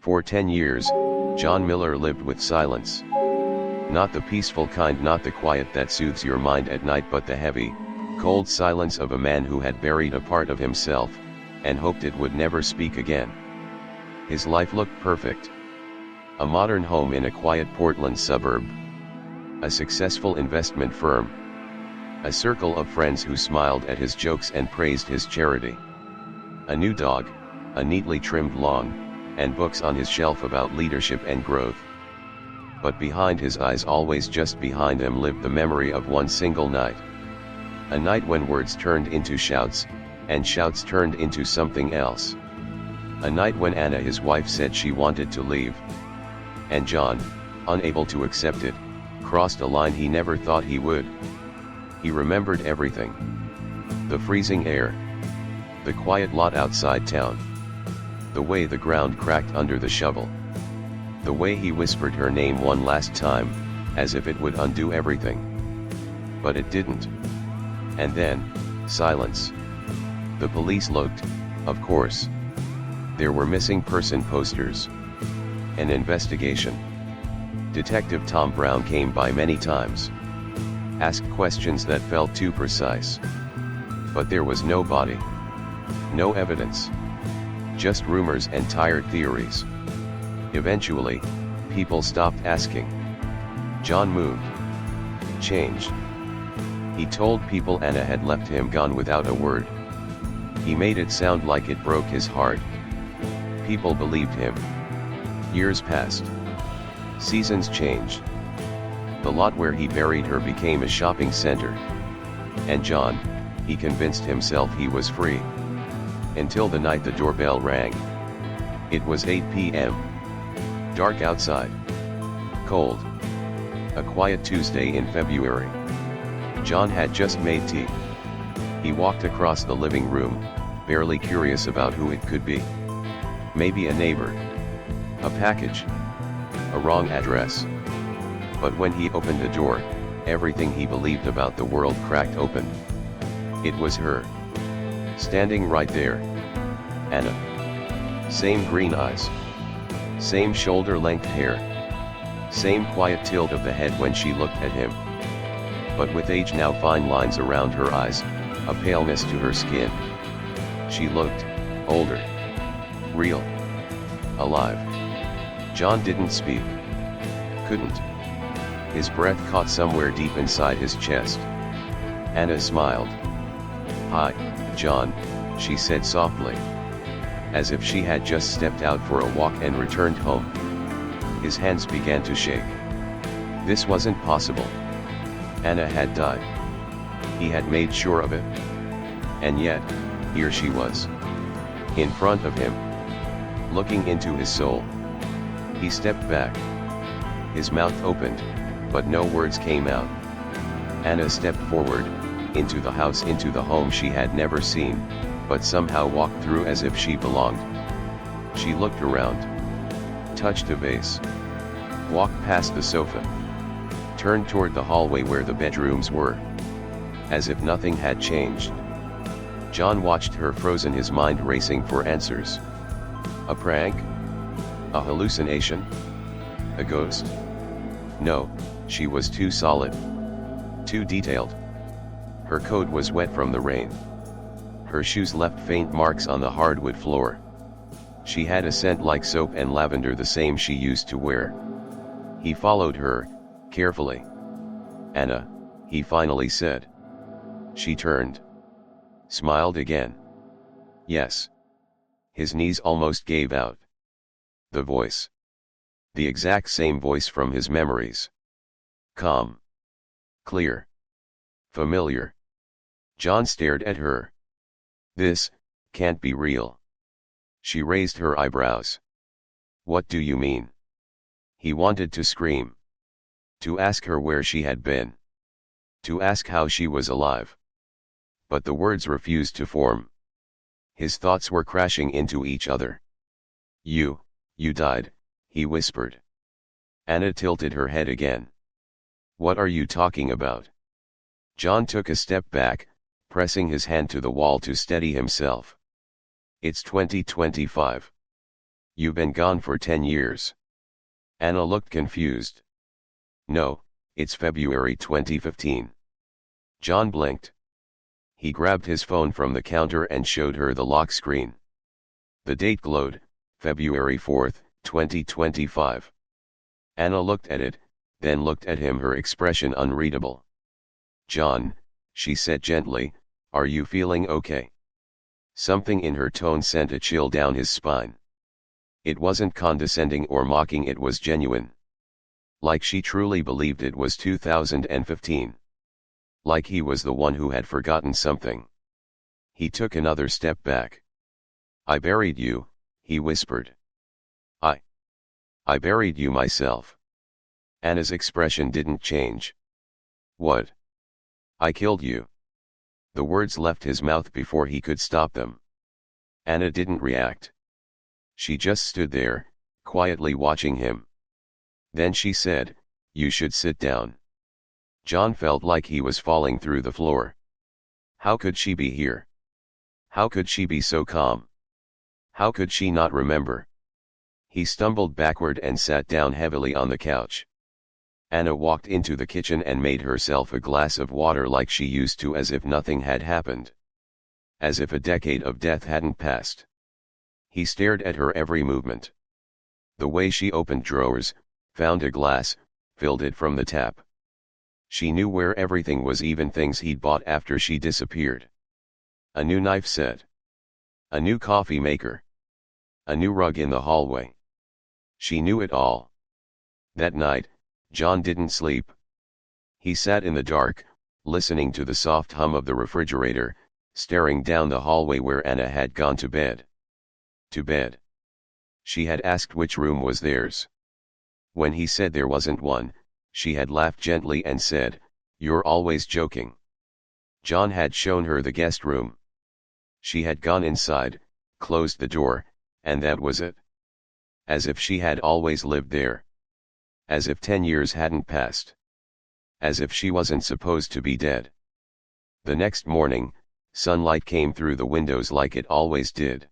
For 10 years, John Miller lived with silence. Not the peaceful kind, not the quiet that soothes your mind at night, but the heavy, cold silence of a man who had buried a part of himself, and hoped it would never speak again. His life looked perfect. A modern home in a quiet Portland suburb. A successful investment firm. A circle of friends who smiled at his jokes and praised his charity. A new dog, a neatly trimmed lawn, and books on his shelf about leadership and growth. But behind his eyes, always just behind him, lived the memory of one single night. A night when words turned into shouts, and shouts turned into something else. A night when Anna, his wife, said she wanted to leave. And John, unable to accept it, crossed a line he never thought he would. He remembered everything. The freezing air. The quiet lot outside town. The way the ground cracked under the shovel. The way he whispered her name one last time, as if it would undo everything. But it didn't. And then, silence. The police looked, of course. There were missing person posters. An investigation. Detective Tom Brown came by many times. Asked questions that felt too precise. But there was no body. No evidence. Just rumors and tired theories. Eventually, people stopped asking. John moved. Changed. He told people Anna had left him, gone without a word. He made it sound like it broke his heart. People believed him. Years passed. Seasons changed. The lot where he buried her became a shopping center. And John, he convinced himself he was free. Until the night the doorbell rang. It was 8 p.m. Dark outside. Cold. A quiet Tuesday in February. John had just made tea. He walked across the living room, barely curious about who it could be. Maybe a neighbor. A package. A wrong address. But when he opened the door, everything he believed about the world cracked open. It was her. Standing right there. Anna. Same green eyes. Same shoulder-length hair. Same quiet tilt of the head when she looked at him. But with age now, fine lines around her eyes, a paleness to her skin. She looked older. Real. Alive. John didn't speak. Couldn't. His breath caught somewhere deep inside his chest. Anna smiled. "Hi, John," she said softly. As if she had just stepped out for a walk and returned home. His hands began to shake. This wasn't possible. Anna had died. He had made sure of it. And yet, here she was. In front of him. Looking into his soul. He stepped back. His mouth opened, but no words came out. Anna stepped forward, into the house, into the home she had never seen, but somehow walked through as if she belonged. She looked around. Touched a vase. Walked past the sofa. Turned toward the hallway where the bedrooms were. As if nothing had changed. John watched her, frozen, his mind racing for answers. A prank? A hallucination? A ghost? No, she was too solid. Too detailed. Her coat was wet from the rain. Her shoes left faint marks on the hardwood floor. She had a scent like soap and lavender, the same she used to wear. He followed her, carefully. "Anna," he finally said. She turned. Smiled again. "Yes." His knees almost gave out. The voice. The exact same voice from his memories. Calm. Clear. Familiar. John stared at her. "This can't be real." She raised her eyebrows. "What do you mean?" He wanted to scream. To ask her where she had been. To ask how she was alive. But the words refused to form. His thoughts were crashing into each other. You died," he whispered. Anna tilted her head again. "What are you talking about?" John took a step back, pressing his hand to the wall to steady himself. "It's 2025. You've been gone for 10 years. Anna looked confused. No, it's February 2015. John blinked. He grabbed his phone from the counter and showed her the lock screen. The date glowed, February 4, 2025. Anna looked at it, then looked at him, her expression unreadable. John, she said gently, are you feeling okay? Something in her tone sent a chill down his spine. It wasn't condescending or mocking, it was genuine. Like she truly believed it was 2015. Like he was the one who had forgotten something. He took another step back. I buried you, he whispered. I buried you myself. Anna's expression didn't change. What? I killed you. The words left his mouth before he could stop them. Anna didn't react. She just stood there, quietly watching him. Then she said, you should sit down. John felt like he was falling through the floor. How could she be here? How could she be so calm? How could she not remember? He stumbled backward and sat down heavily on the couch. Anna walked into the kitchen and made herself a glass of water like she used to, as if nothing had happened. As if a decade of death hadn't passed. He stared at her every movement. The way she opened drawers, found a glass, filled it from the tap. She knew where everything was, even things he'd bought after she disappeared. A new knife set. A new coffee maker. A new rug in the hallway. She knew it all. That night, John didn't sleep. He sat in the dark, listening to the soft hum of the refrigerator, staring down the hallway where Anna had gone to bed. To bed. She had asked which room was theirs. When he said there wasn't one, she had laughed gently and said, you're always joking. John had shown her the guest room. She had gone inside, closed the door, and that was it. As if she had always lived there. As if 10 years hadn't passed. As if she wasn't supposed to be dead. The next morning, sunlight came through the windows like it always did.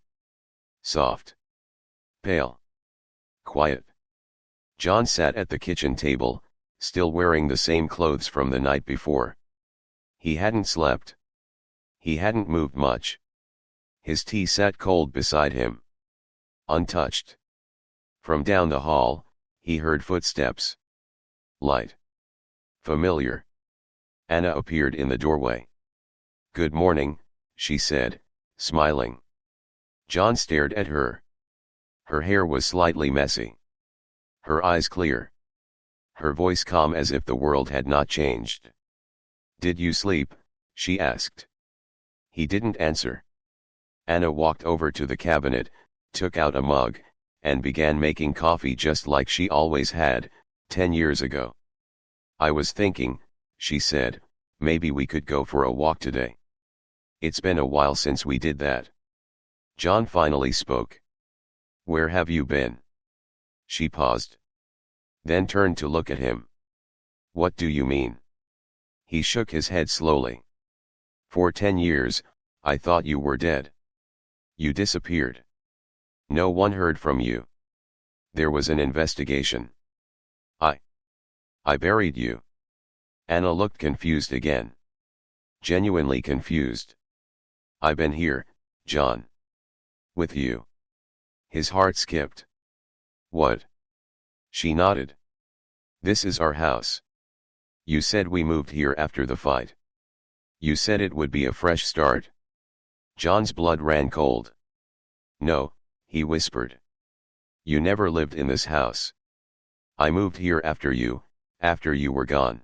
Soft. Pale. Quiet. John sat at the kitchen table, still wearing the same clothes from the night before. He hadn't slept. He hadn't moved much. His tea sat cold beside him. Untouched. From down the hall, he heard footsteps. Light. Familiar. Anna appeared in the doorway. Good morning, she said, smiling. John stared at her. Her hair was slightly messy. Her eyes clear. Her voice calm as if the world had not changed. Did you sleep? She asked. He didn't answer. Anna walked over to the cabinet, took out a mug, and began making coffee just like she always had, 10 years ago. I was thinking, she said, maybe we could go for a walk today. It's been a while since we did that. John finally spoke. Where have you been? She paused. Then turned to look at him. What do you mean? He shook his head slowly. For 10 years, I thought you were dead. You disappeared. No one heard from you. There was an investigation. I buried you. Anna looked confused again. Genuinely confused. I've been here, John. With you. His heart skipped. What? She nodded. This is our house. You said we moved here after the fight. You said it would be a fresh start. John's blood ran cold. No, he whispered. You never lived in this house. I moved here after you were gone.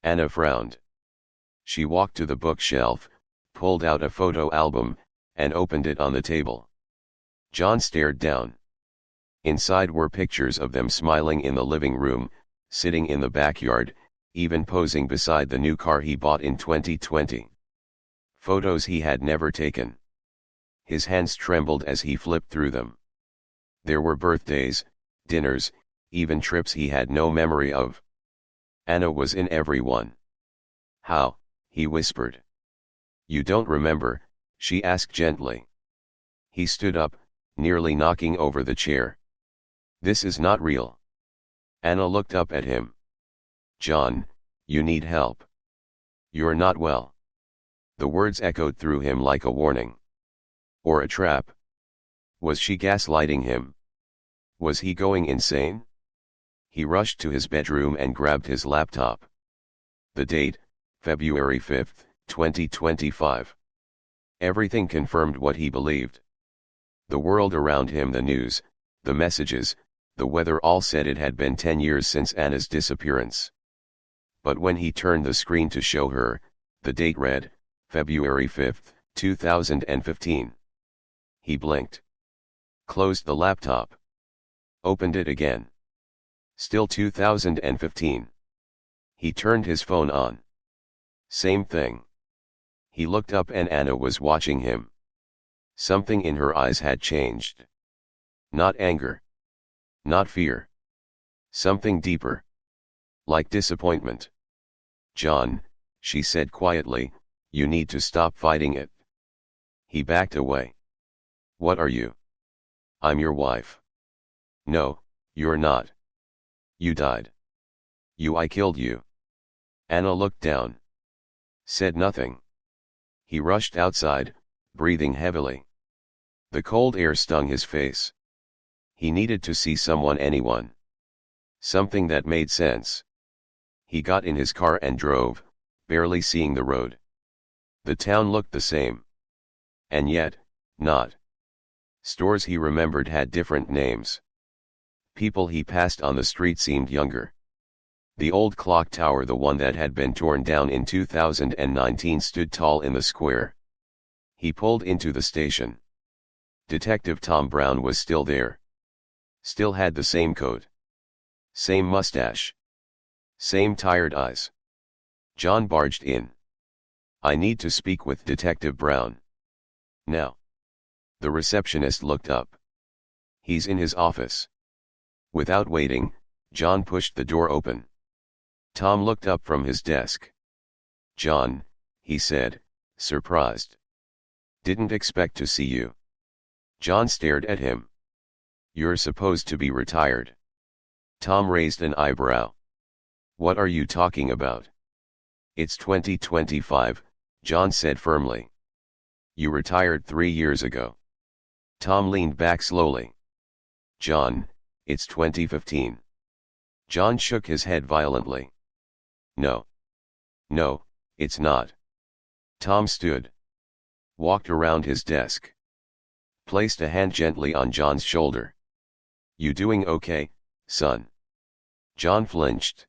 Anna frowned. She walked to the bookshelf, pulled out a photo album, and opened it on the table. John stared down. Inside were pictures of them smiling in the living room, sitting in the backyard, even posing beside the new car he bought in 2020. Photos he had never taken. His hands trembled as he flipped through them. There were birthdays, dinners, even trips he had no memory of. Anna was in every one. How? He whispered. You don't remember? She asked gently. He stood up, nearly knocking over the chair. This is not real. Anna looked up at him. John, you need help. You're not well. The words echoed through him like a warning. Or a trap. Was she gaslighting him? Was he going insane? He rushed to his bedroom and grabbed his laptop. The date, February 5, 2025. Everything confirmed what he believed. The world around him, the news, the messages, the weather, all said it had been 10 years since Anna's disappearance. But when he turned the screen to show her, the date read, February 5, 2015. He blinked. Closed the laptop. Opened it again. Still 2015. He turned his phone on. Same thing. He looked up and Anna was watching him. Something in her eyes had changed. Not anger. Not fear. Something deeper. Like disappointment. John, she said quietly, you need to stop fighting it. He backed away. What are you? I'm your wife. No, you're not. You died. I killed you. Anna looked down. Said nothing. He rushed outside, breathing heavily. The cold air stung his face. He needed to see someone, anyone. Something that made sense. He got in his car and drove, barely seeing the road. The town looked the same. And yet, not. Stores he remembered had different names. People he passed on the street seemed younger. The old clock tower, the one that had been torn down in 2019, stood tall in the square. He pulled into the station. Detective Tom Brown was still there. Still had the same coat. Same mustache. Same tired eyes. John barged in. I need to speak with Detective Brown. Now. The receptionist looked up. He's in his office. Without waiting, John pushed the door open. Tom looked up from his desk. John, he said, surprised. Didn't expect to see you. John stared at him. You're supposed to be retired. Tom raised an eyebrow. What are you talking about? It's 2025, John said firmly. You retired 3 years ago. Tom leaned back slowly. John, it's 2015. John shook his head violently. No. No, it's not. Tom stood. Walked around his desk. Placed a hand gently on John's shoulder. You doing okay, son? John flinched.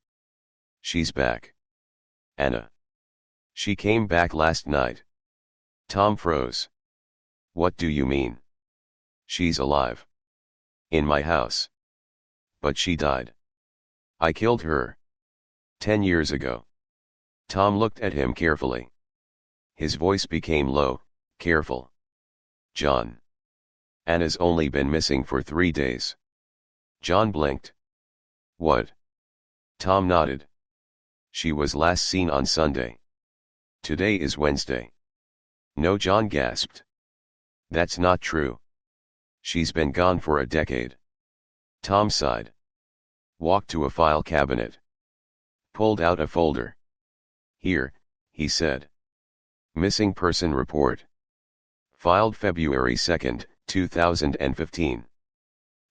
She's back. Anna. She came back last night. Tom froze. What do you mean? She's alive. In my house. But she died. I killed her. 10 years ago. Tom looked at him carefully. His voice became low, careful. John. Anna's only been missing for 3 days. John blinked. What? Tom nodded. She was last seen on Sunday. Today is Wednesday. No, John gasped. That's not true. She's been gone for a decade. Tom sighed. Walked to a file cabinet. Pulled out a folder. Here, he said. Missing person report. Filed February 2, 2015.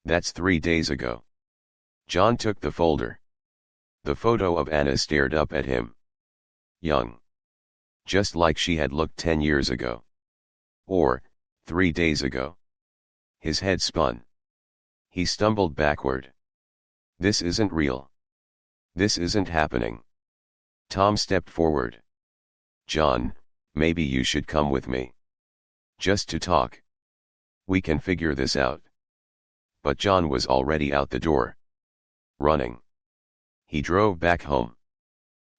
That's 3 days ago. John took the folder. The photo of Anna stared up at him. Young. Just like she had looked 10 years ago. Or, 3 days ago. His head spun. He stumbled backward. This isn't real. This isn't happening. Tom stepped forward. John, maybe you should come with me. Just to talk. We can figure this out. But John was already out the door. Running. He drove back home.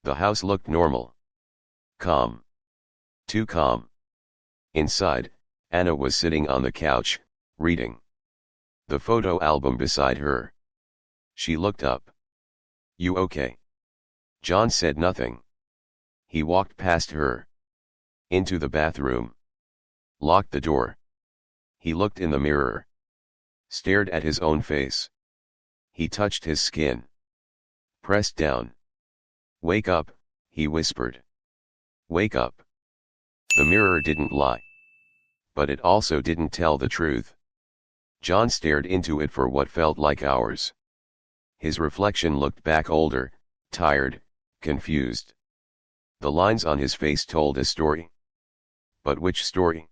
The house looked normal. Calm. Too calm. Inside, Anna was sitting on the couch, reading. The photo album beside her. She looked up. You okay? John said nothing. He walked past her. Into the bathroom. Locked the door. He looked in the mirror. Stared at his own face. He touched his skin. Pressed down. "Wake up," he whispered. "Wake up." The mirror didn't lie. But it also didn't tell the truth. John stared into it for what felt like hours. His reflection looked back older, tired, confused. The lines on his face told a story. But which story?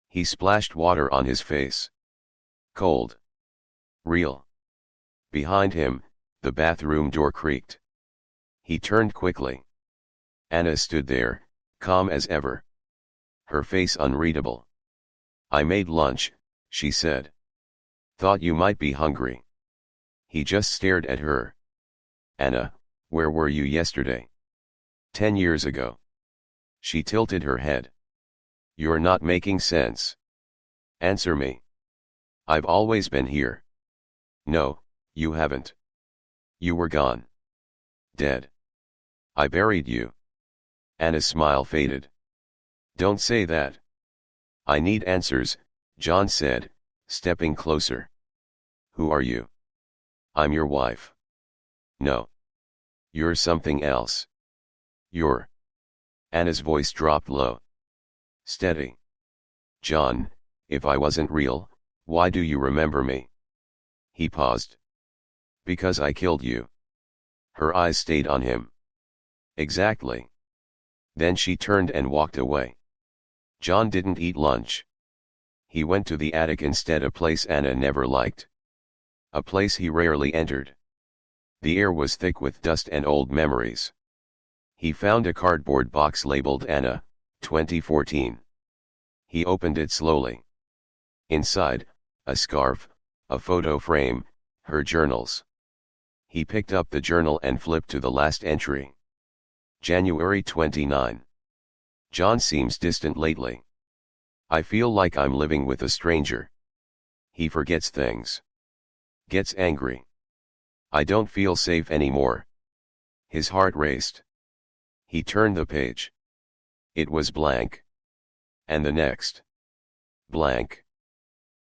He splashed water on his face. Cold. Real. Behind him, the bathroom door creaked. He turned quickly. Anna stood there, calm as ever. Her face unreadable. "I made lunch," she said. "Thought you might be hungry." He just stared at her. "Anna, where were you yesterday?" 10 years ago." She tilted her head. "You're not making sense. Answer me." "I've always been here." "No, you haven't. You were gone. Dead. I buried you." Anna's smile faded. "Don't say that." "I need answers," John said, stepping closer. "Who are you?" "I'm your wife." "No. You're something else. You're..." Anna's voice dropped low. "Steady." "John, if I wasn't real, why do you remember me?" He paused. "Because I killed you." Her eyes stayed on him. "Exactly." Then she turned and walked away. John didn't eat lunch. He went to the attic instead, a place Anna never liked. A place he rarely entered. The air was thick with dust and old memories. He found a cardboard box labeled Anna, 2014. He opened it slowly. Inside, a scarf, a photo frame, her journals. He picked up the journal and flipped to the last entry. January 29. John seems distant lately. I feel like I'm living with a stranger. He forgets things. Gets angry. I don't feel safe anymore. His heart raced. He turned the page. It was blank. And the next. Blank.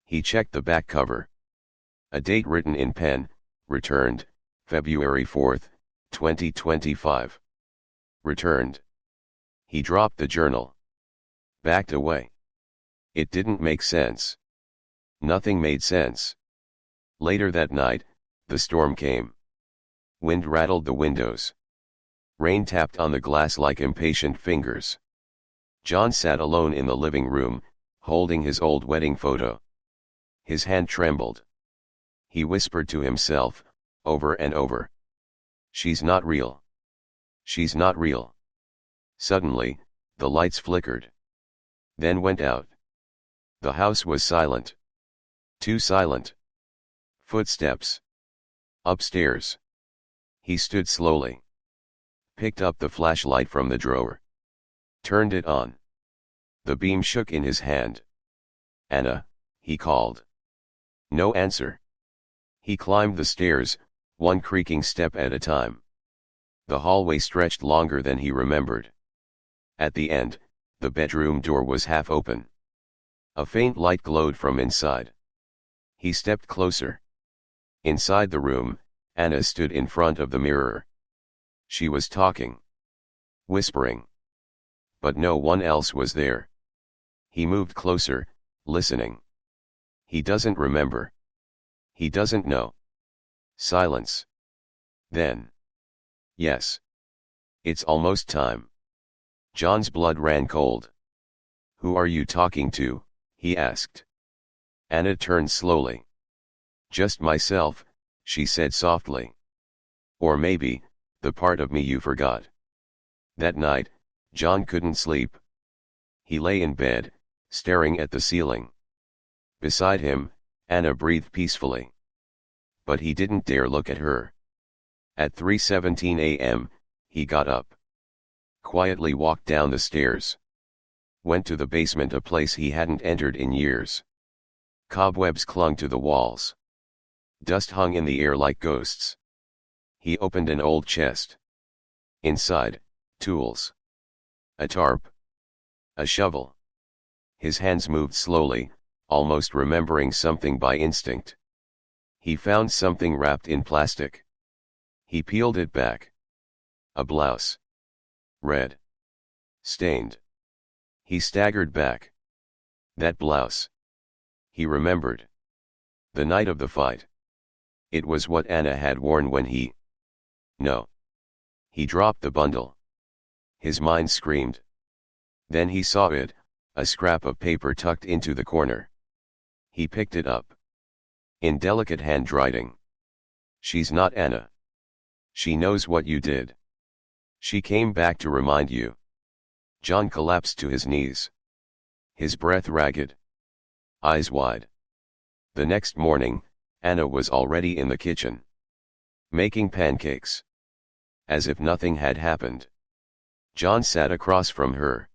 He checked the back cover. A date written in pen, returned, February 4, 2025. Returned. He dropped the journal. Backed away. It didn't make sense. Nothing made sense. Later that night, the storm came. Wind rattled the windows. Rain tapped on the glass like impatient fingers. John sat alone in the living room, holding his old wedding photo. His hand trembled. He whispered to himself, over and over. "She's not real. She's not real." Suddenly, the lights flickered. Then went out. The house was silent. Too silent. Footsteps. Upstairs. He stood slowly. Picked up the flashlight from the drawer. Turned it on. The beam shook in his hand. "Anna," he called. No answer. He climbed the stairs, one creaking step at a time. The hallway stretched longer than he remembered. At the end, the bedroom door was half open. A faint light glowed from inside. He stepped closer. Inside the room, Anna stood in front of the mirror. She was talking. Whispering. But no one else was there. He moved closer, listening. He doesn't remember. He doesn't know. Silence. Then. Yes. It's almost time. John's blood ran cold. "Who are you talking to?" he asked. Anna turned slowly. "Just myself," she said softly. "Or maybe, the part of me you forgot." That night, John couldn't sleep. He lay in bed, staring at the ceiling. Beside him, Anna breathed peacefully. But he didn't dare look at her. At 3:17 a.m., he got up. Quietly walked down the stairs. Went to the basement, a place he hadn't entered in years. Cobwebs clung to the walls. Dust hung in the air like ghosts. He opened an old chest. Inside, tools. A tarp. A shovel. His hands moved slowly, almost remembering something by instinct. He found something wrapped in plastic. He peeled it back. A blouse. Red. Stained. He staggered back. That blouse. He remembered. The night of the fight. It was what Anna had worn when he... No. He dropped the bundle. His mind screamed. Then he saw it, a scrap of paper tucked into the corner. He picked it up. In delicate handwriting. She's not Anna. She knows what you did. She came back to remind you. John collapsed to his knees. His breath ragged. Eyes wide. The next morning, Anna was already in the kitchen. Making pancakes. As if nothing had happened. John sat across from her.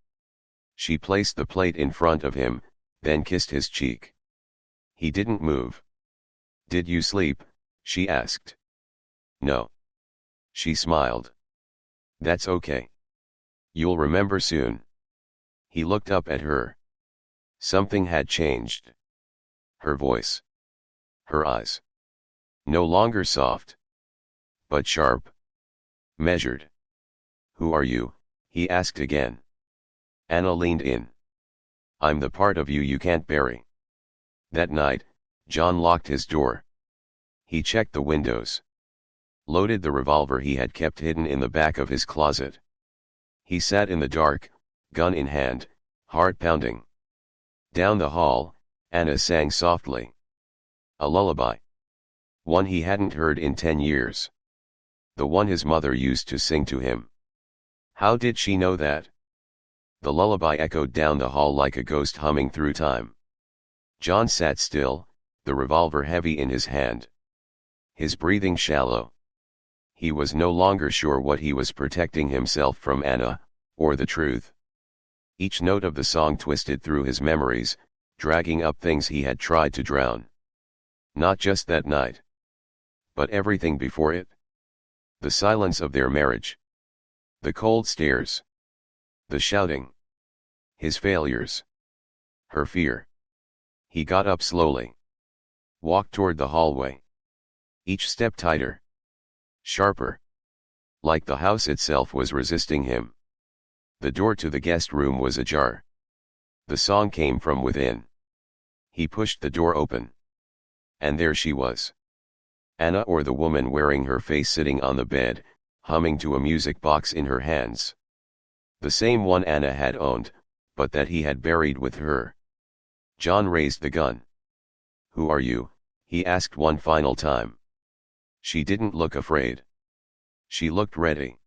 She placed the plate in front of him, then kissed his cheek. He didn't move. Did you sleep? She asked. No. She smiled. That's okay. You'll remember soon. He looked up at her. Something had changed. Her voice. Her eyes. No longer soft. But sharp. Measured. Who are you? He asked again. Anna leaned in. I'm the part of you can't bury. That night, John locked his door. He checked the windows. Loaded the revolver he had kept hidden in the back of his closet. He sat in the dark, gun in hand, heart pounding. Down the hall, Anna sang softly. A lullaby. One he hadn't heard in 10 years. The one his mother used to sing to him. How did she know that? The lullaby echoed down the hall like a ghost humming through time. John sat still, the revolver heavy in his hand. His breathing shallow. He was no longer sure what he was protecting himself from, Anna, or the truth. Each note of the song twisted through his memories, dragging up things he had tried to drown. Not just that night. But everything before it. The silence of their marriage. The cold stares. The shouting. His failures. Her fear. He got up slowly. Walked toward the hallway. Each step tighter. Sharper. Like the house itself was resisting him. The door to the guest room was ajar. The song came from within. He pushed the door open. And there she was. Anna, or the woman wearing her face, sitting on the bed, humming to a music box in her hands. The same one Anna had owned, but that he had buried with her. John raised the gun. Who are you? He asked one final time. She didn't look afraid. She looked ready.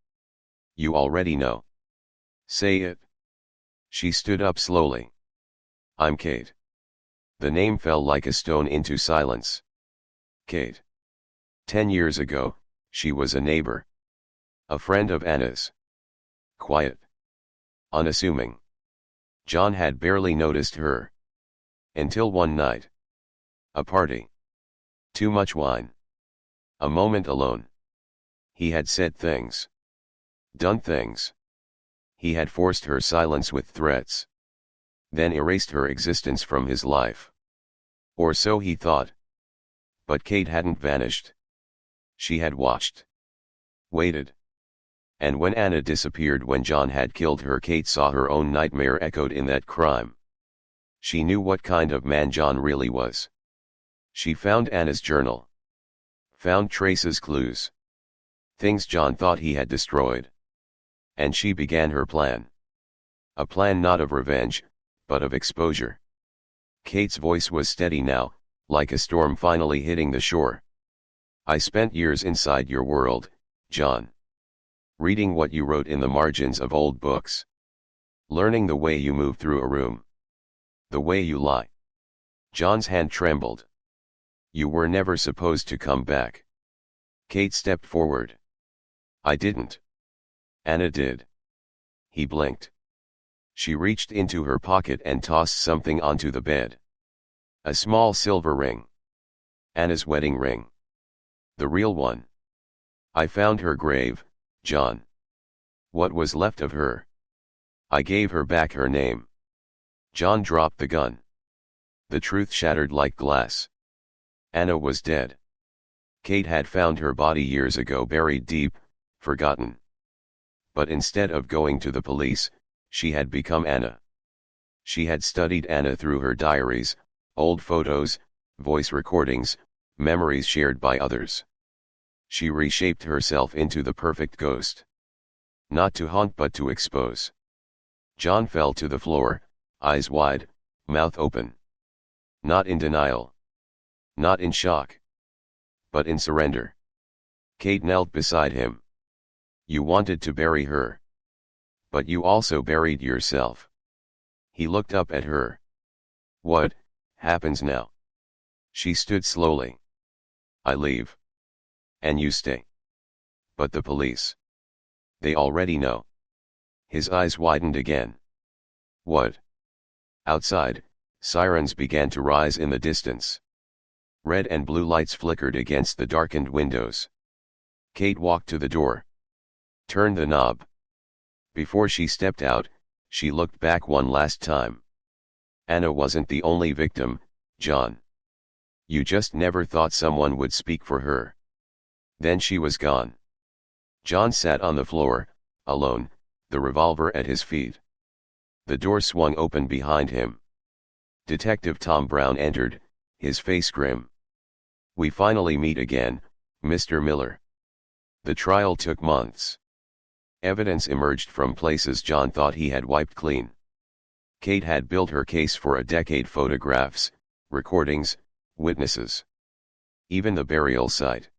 You already know. Say it. She stood up slowly. I'm Kate. The name fell like a stone into silence. Kate. 10 years ago, she was a neighbor. A friend of Anna's. Quiet. Unassuming. John had barely noticed her. Until one night. A party. Too much wine. A moment alone. He had said things. Done things. He had forced her silence with threats. Then erased her existence from his life. Or so he thought. But Kate hadn't vanished. She had watched. Waited. And when Anna disappeared, when John had killed her, Kate saw her own nightmare echoed in that crime. She knew what kind of man John really was. She found Anna's journal. Found traces, clues. Things John thought he had destroyed. And she began her plan. A plan not of revenge, but of exposure. Kate's voice was steady now, like a storm finally hitting the shore. I spent years inside your world, John. Reading what you wrote in the margins of old books. Learning the way you move through a room. The way you lie. John's hand trembled. You were never supposed to come back. Kate stepped forward. I didn't. Anna did. He blinked. She reached into her pocket and tossed something onto the bed. A small silver ring. Anna's wedding ring. The real one. I found her grave, John. What was left of her. I gave her back her name. John dropped the gun. The truth shattered like glass. Anna was dead. Kate had found her body years ago buried deep, forgotten. But instead of going to the police, she had become Anna. She had studied Anna through her diaries, old photos, voice recordings, memories shared by others. She reshaped herself into the perfect ghost. Not to haunt but to expose. John fell to the floor, eyes wide, mouth open. Not in denial. Not in shock. But in surrender. Kate knelt beside him. You wanted to bury her. But you also buried yourself. He looked up at her. What happens now? She stood slowly. I leave. And you stay. But the police. They already know. His eyes widened again. What? Outside, sirens began to rise in the distance. Red and blue lights flickered against the darkened windows. Kate walked to the door. Turned the knob. Before she stepped out, she looked back one last time. Anna wasn't the only victim, John. You just never thought someone would speak for her. Then she was gone. John sat on the floor, alone, the revolver at his feet. The door swung open behind him. Detective Tom Brown entered, his face grim. We finally meet again, Mr. Miller. The trial took months. Evidence emerged from places John thought he had wiped clean. Kate had built her case for a decade: photographs, recordings, witnesses. Even the burial site.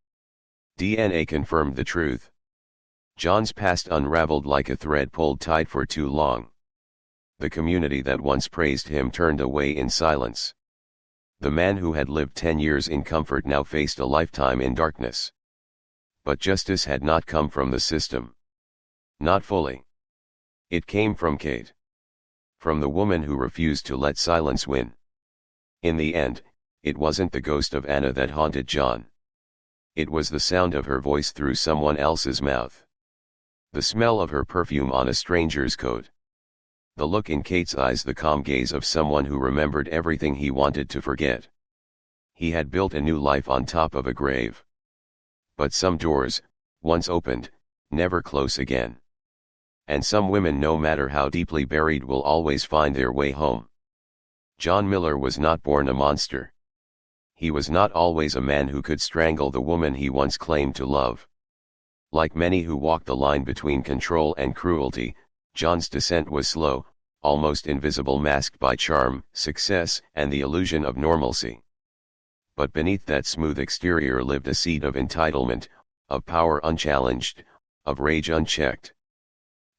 DNA confirmed the truth. John's past unraveled like a thread pulled tight for too long. The community that once praised him turned away in silence. The man who had lived 10 years in comfort now faced a lifetime in darkness. But justice had not come from the system. Not fully. It came from Kate. From the woman who refused to let silence win. In the end, it wasn't the ghost of Anna that haunted John. It was the sound of her voice through someone else's mouth. The smell of her perfume on a stranger's coat. The look in Kate's eyes, the calm gaze of someone who remembered everything he wanted to forget. He had built a new life on top of a grave. But some doors, once opened, never close again. And some women, no matter how deeply buried, will always find their way home. John Miller was not born a monster. He was not always a man who could strangle the woman he once claimed to love. Like many who walk the line between control and cruelty, John's descent was slow, almost invisible, masked by charm, success, and the illusion of normalcy. But beneath that smooth exterior lived a seed of entitlement, of power unchallenged, of rage unchecked.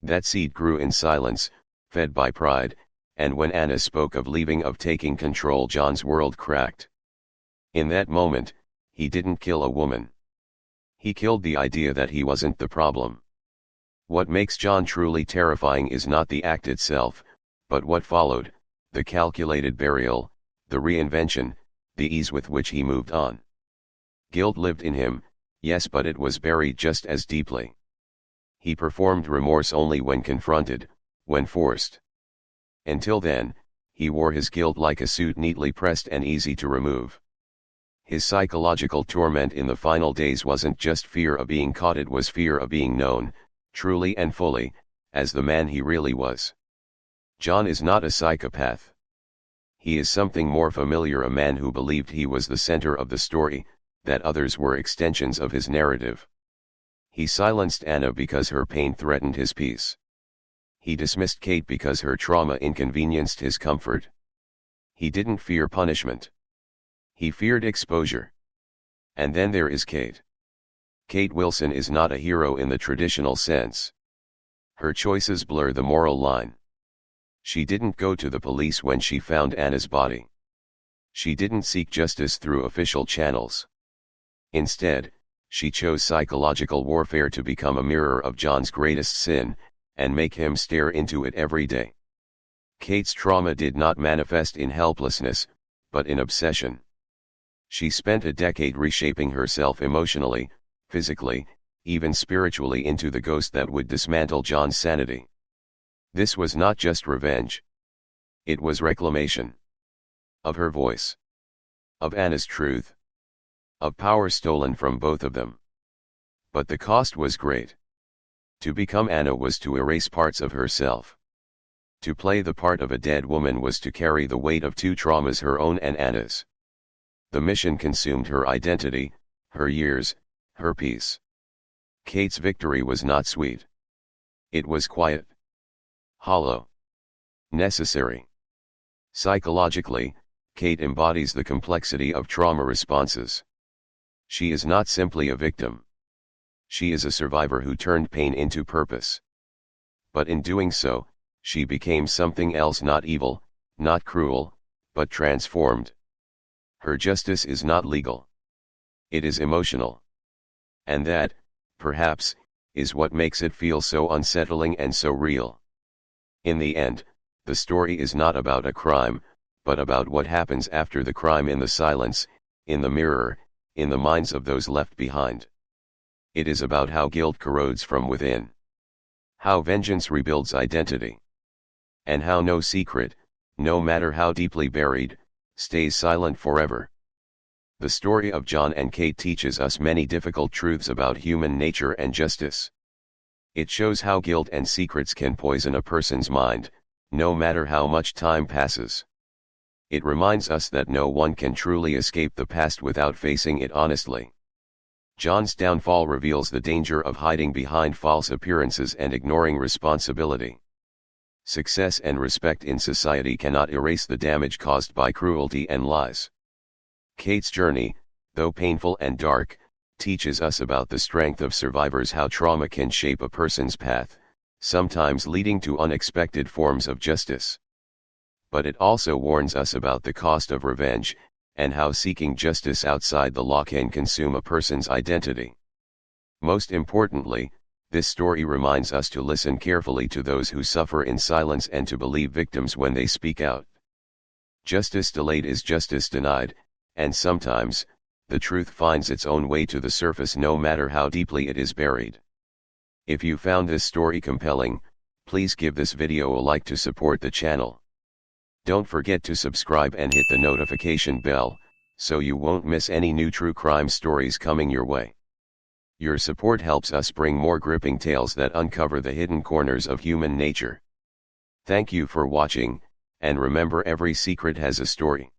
That seed grew in silence, fed by pride, and when Anna spoke of leaving, of taking control, John's world cracked. In that moment, he didn't kill a woman. He killed the idea that he wasn't the problem. What makes John truly terrifying is not the act itself, but what followed: the calculated burial, the reinvention, the ease with which he moved on. Guilt lived in him, yes, but it was buried just as deeply. He performed remorse only when confronted, when forced. Until then, he wore his guilt like a suit, neatly pressed and easy to remove. His psychological torment in the final days wasn't just fear of being caught, it was fear of being known, truly and fully, as the man he really was. John is not a psychopath. He is something more familiar, a man who believed he was the center of the story, that others were extensions of his narrative. He silenced Anna because her pain threatened his peace. He dismissed Kate because her trauma inconvenienced his comfort. He didn't fear punishment. He feared exposure. And then there is Kate. Kate Wilson is not a hero in the traditional sense. Her choices blur the moral line. She didn't go to the police when she found Anna's body. She didn't seek justice through official channels. Instead, she chose psychological warfare to become a mirror of John's greatest sin, and make him stare into it every day. Kate's trauma did not manifest in helplessness, but in obsession. She spent a decade reshaping herself emotionally, physically, even spiritually, into the ghost that would dismantle John's sanity. This was not just revenge. It was reclamation. Of her voice. Of Anna's truth. of power stolen from both of them. But the cost was great. To become Anna was to erase parts of herself. To play the part of a dead woman was to carry the weight of two traumas, her own and Anna's. The mission consumed her identity, her years, her peace. Kate's victory was not sweet. It was quiet, hollow, necessary. Psychologically, Kate embodies the complexity of trauma responses. She is not simply a victim. She is a survivor who turned pain into purpose. But in doing so, she became something else, not evil, not cruel, but transformed. Her justice is not legal. It is emotional. And that, perhaps, is what makes it feel so unsettling and so real. In the end, the story is not about a crime, but about what happens after the crime, in the silence, in the mirror, in the minds of those left behind. It is about how guilt corrodes from within. How vengeance rebuilds identity. And how no secret, no matter how deeply buried, stays silent forever. The story of John and Kate teaches us many difficult truths about human nature and justice. It shows how guilt and secrets can poison a person's mind, no matter how much time passes. It reminds us that no one can truly escape the past without facing it honestly. John's downfall reveals the danger of hiding behind false appearances and ignoring responsibility. Success and respect in society cannot erase the damage caused by cruelty and lies. Kate's journey, though painful and dark, teaches us about the strength of survivors, how trauma can shape a person's path, sometimes leading to unexpected forms of justice. But it also warns us about the cost of revenge, and how seeking justice outside the law can consume a person's identity. Most importantly, this story reminds us to listen carefully to those who suffer in silence and to believe victims when they speak out. Justice delayed is justice denied, and sometimes, the truth finds its own way to the surface no matter how deeply it is buried. If you found this story compelling, please give this video a like to support the channel. Don't forget to subscribe and hit the notification bell, so you won't miss any new true crime stories coming your way. Your support helps us bring more gripping tales that uncover the hidden corners of human nature. Thank you for watching, and remember, every secret has a story.